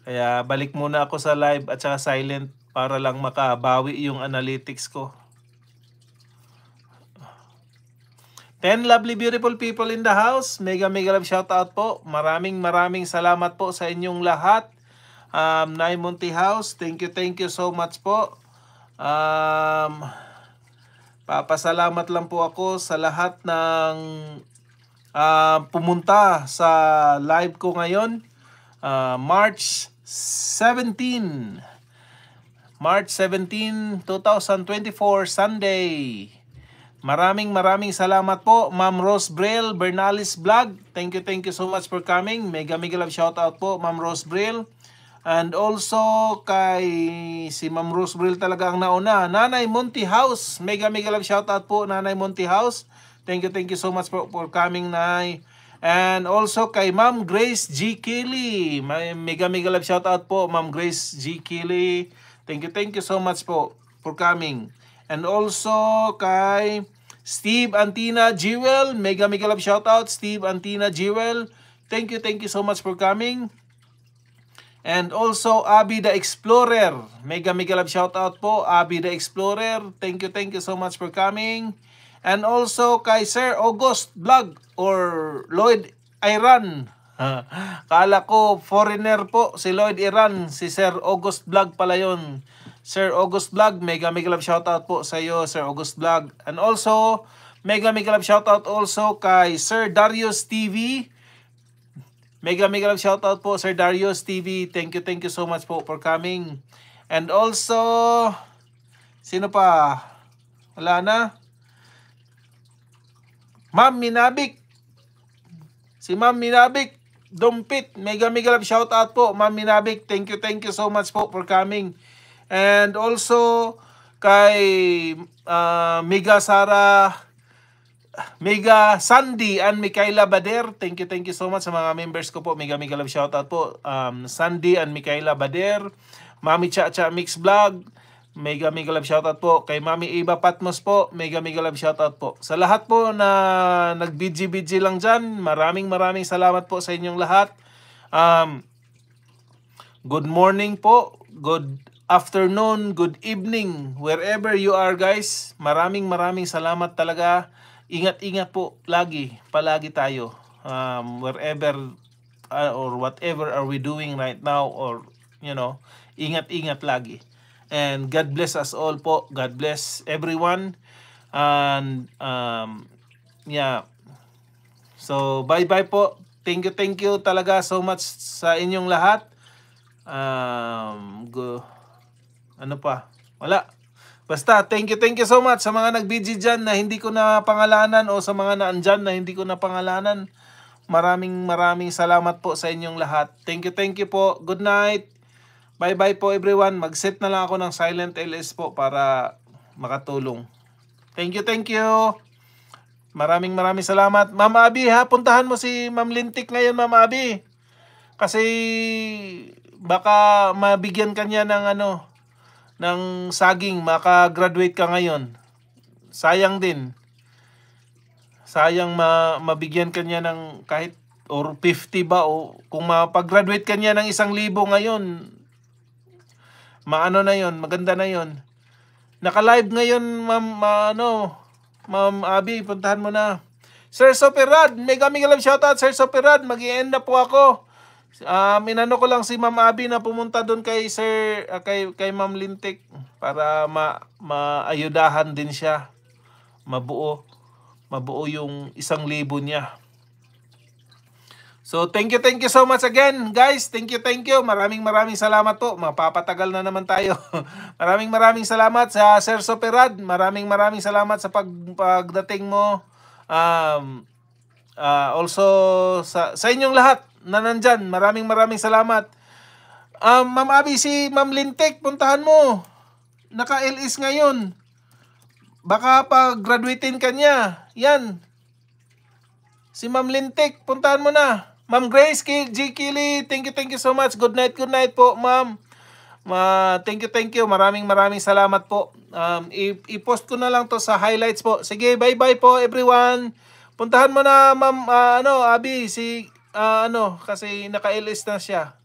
Kaya balik muna ako sa live at saka silent para lang makabawi yung analytics ko. 10 lovely beautiful people in the house. Mega love shoutout po. Maraming salamat po sa inyong lahat. Nay Monty House, thank you so much po. Papasalamat lang po ako sa lahat ng pumunta sa live ko ngayon. March 17, 2024, Sunday. Maraming salamat po, Ma'am Rose Brill, Bernalis Vlog. Thank you so much for coming. Mega love shoutout po, Ma'am Rose Brill. And also kay si Ma'am Rose Brill talaga ang nauna. Nanay Monty House, mega love shoutout po, Nanay Monty House. Thank you so much for coming, Nay. And also kay Ma'am Grace G. Kelly. Mega love shoutout po, Ma'am Grace G. Kelly. Thank you so much po for coming. And also kay Steve Antina Jewel. Mega love shoutout, Steve Antina Jewel. Thank you so much for coming. And also Abby the Explorer. Mega love shoutout po, Abby the Explorer. Thank you so much for coming. And also kay Sir August Vlog or Lloyd Iran. Kala ko foreigner po si Lloyd Iran, si Sir August Vlog pala yun. Sir August Vlog, mega love shoutout po sa iyo, Sir August Vlog. And also mega love shoutout also kay Sir Darius TV. Mega love shoutout po, Sir Darius TV. Thank you so much po for coming. And also sino pa? Wala na. Ma'am Minabik. Si Ma'am Minabik Dumpit. Mega love shoutout po, Ma'am Minabik. Thank you so much po for coming. And also kay Mega Sara, Mega Sandy and Micaela Bader. Thank you so much sa mga members ko po. Mega love shoutout po, Sandy and Micaela Bader. Mami Cha Mix Vlog, mega love shoutout po. Kay Mami Eva Patmos po, mega love shoutout po. Sa lahat po na nag-BG lang dyan, maraming salamat po sa inyong lahat. Good morning po, good afternoon, good evening, wherever you are guys. Maraming salamat talaga. Ingat po palagi tayo. Wherever or whatever are we doing right now, or ingat lagi. And God bless us all po. God bless everyone. And yeah. So bye po. Thank you talaga so much sa inyong lahat. Ano pa? Wala. Basta thank you so much sa mga nag-BG dyan na hindi ko na pangalanan, o sa mga naandyan na hindi ko na pangalanan. Maraming salamat po sa inyong lahat. Thank you po. Good night. Bye po everyone. Mag-set na lang ako ng silent LS po para makatulong. Thank you. Maraming salamat. Ma'am Abby ha, puntahan mo si Ma'am Lintik ngayon, Ma'am Abby. Kasi baka mabigyan kanya ng saging, maka-graduate ka ngayon. Sayang din. Sayang mabigyan kanya ng kahit or 50 ba, o kung mapag-graduate kanya ng 1,000 ngayon, na yon, maganda na yon. Naka-live ngayon, Ma'am Abby, puntahan mo na. Sir Soperad, mega love shoutout, Sir Soperad. Mag-i-end na po ako. Inano ko lang si Ma'am Abby na pumunta doon kay Sir kay Ma'am Lintik para maayudahan din siya. Mabuo yung 1,000 niya. So thank you so much again guys. Thank you. Maraming salamat po. Mapapatagal na naman tayo. maraming salamat sa Sir Soperad. Maraming salamat sa pagdating mo. Also sa inyong lahat na nandyan. Maraming salamat. Ma'am Abby, si Ma'am Lintek, puntahan mo. Naka-LS ngayon. Baka pag-graduatein ka niya. Yan. Si Ma'am Lintek, puntahan mo na. Ma'am Grace G. Kili, thank you so much. Good night po, ma'am. Thank you. Maraming salamat po. I-post ko na lang to sa highlights po. Sige, bye po everyone. Puntahan mo na, Ma'am Abby, kasi naka-LS na siya.